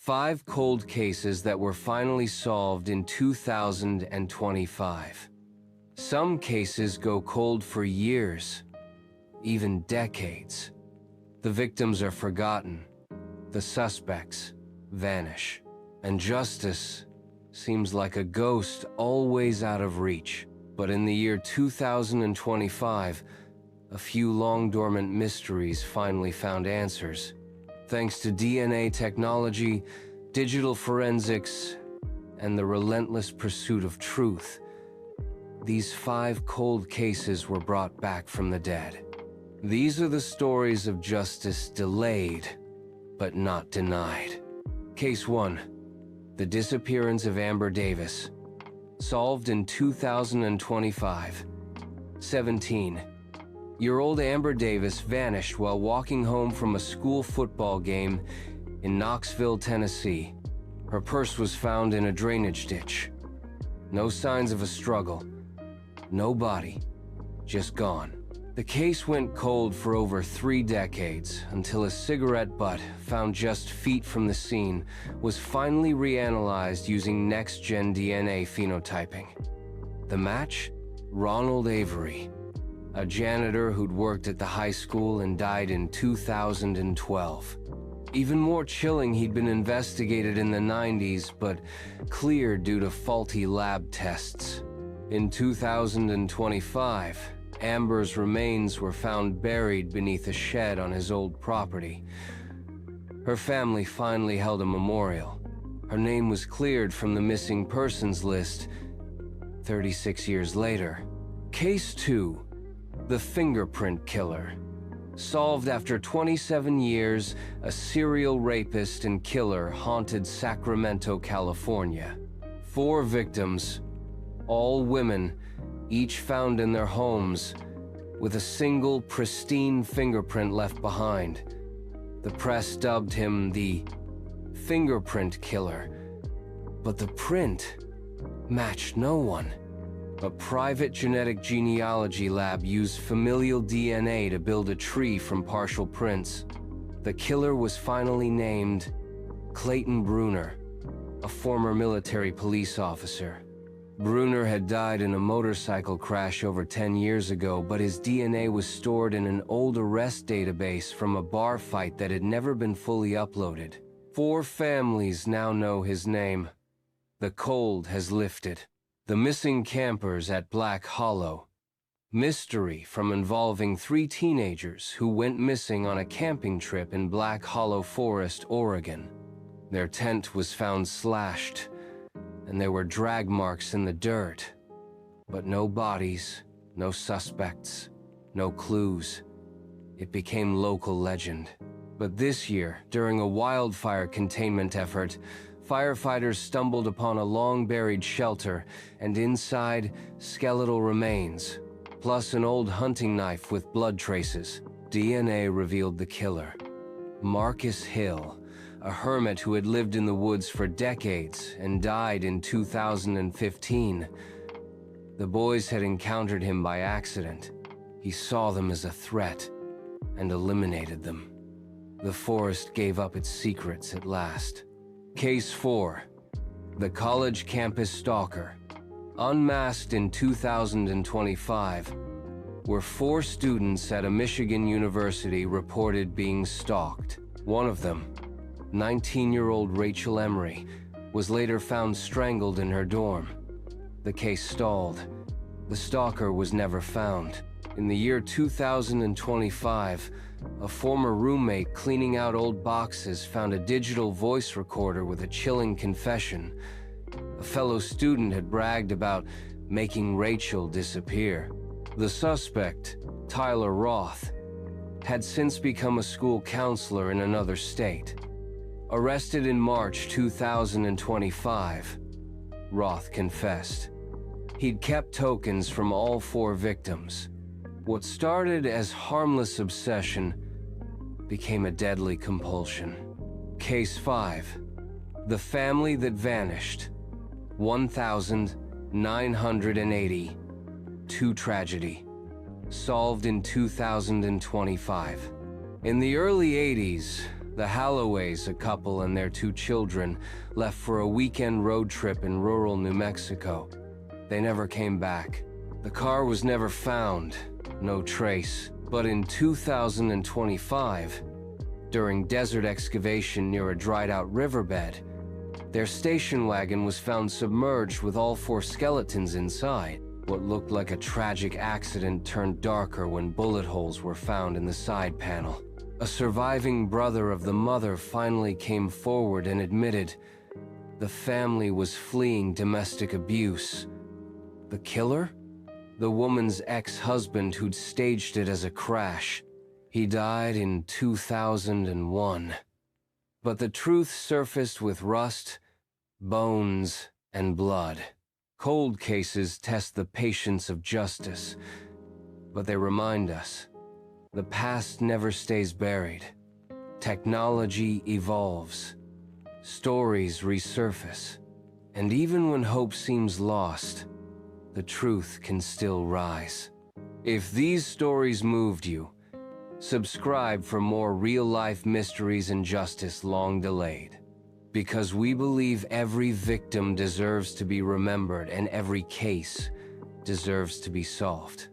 5 cold cases that were finally solved in 2025. Some cases go cold for years, even decades. The victims are forgotten, the suspects vanish, and justice seems like a ghost always out of reach. But in the year 2025, a few long-dormant mysteries finally found answers. Thanks to DNA technology, digital forensics, and the relentless pursuit of truth, these 5 cold cases were brought back from the dead. These are the stories of justice delayed, but not denied. Case 1. The disappearance of Amber Davis. Solved in 2025. 17-year-old Amber Davis vanished while walking home from a school football game in Knoxville, Tennessee. Her purse was found in a drainage ditch. No signs of a struggle. No body. Just gone. The case went cold for over 3 decades until a cigarette butt found just feet from the scene was finally reanalyzed using next-gen DNA phenotyping. The match? Ronald Avery, a janitor who'd worked at the high school and died in 2012. Even more chilling, he'd been investigated in the 90s but cleared due to faulty lab tests. In 2025, Amber's remains were found buried beneath a shed on his old property. Her family finally held a memorial. Her name was cleared from the missing persons list 36 years later. Case 2. The Fingerprint Killer. Solved after 27 years, a serial rapist and killer haunted Sacramento, California. 4 victims, all women, each found in their homes, with a single pristine fingerprint left behind. The press dubbed him the Fingerprint Killer, but the print matched no one. A private genetic genealogy lab used familial DNA to build a tree from partial prints. The killer was finally named Clayton Bruner, a former military police officer. Bruner had died in a motorcycle crash over 10 years ago, but his DNA was stored in an old arrest database from a bar fight that had never been fully uploaded. 4 families now know his name. The cold has lifted. The missing campers at Black Hollow. Mystery from involving 3 teenagers who went missing on a camping trip in Black Hollow Forest, Oregon. Their tent was found slashed, and there were drag marks in the dirt. But no bodies, no suspects, no clues. It became local legend. But this year, during a wildfire containment effort, firefighters stumbled upon a long-buried shelter, and inside, skeletal remains, plus an old hunting knife with blood traces. DNA revealed the killer. Marcus Hill, a hermit who had lived in the woods for decades and died in 2015. The boys had encountered him by accident. He saw them as a threat and eliminated them. The forest gave up its secrets at last. Case 4. The College Campus Stalker. Unmasked in 2025, where 4 students at a Michigan university reported being stalked. One of them, 19-year-old Rachel Emery, was later found strangled in her dorm. The case stalled. The stalker was never found. In the year 2025, a former roommate cleaning out old boxes found a digital voice recorder with a chilling confession. A fellow student had bragged about making Rachel disappear. The suspect, Tyler Roth, had since become a school counselor in another state. Arrested in March 2025, Roth confessed. He'd kept tokens from all 4 victims. What started as harmless obsession became a deadly compulsion. Case 5. The Family That Vanished. 1980. Tragedy. Solved in 2025. In the early 80s, The Halloways, a couple and their 2 children, left for a weekend road trip in rural New Mexico. They never came back. The car was never found, no trace. But in 2025, during desert excavation near a dried-out riverbed, their station wagon was found submerged with all 4 skeletons inside. What looked like a tragic accident turned darker when bullet holes were found in the side panel. A surviving brother of the mother finally came forward and admitted the family was fleeing domestic abuse. The killer? The woman's ex-husband who'd staged it as a crash. He died in 2001. But the truth surfaced with rust, bones, and blood. Cold cases test the patience of justice, but they remind us the past never stays buried. Technology evolves. Stories resurface. And even when hope seems lost, the truth can still rise. If these stories moved you, subscribe for more real-life mysteries and justice long delayed. Because we believe every victim deserves to be remembered and every case deserves to be solved.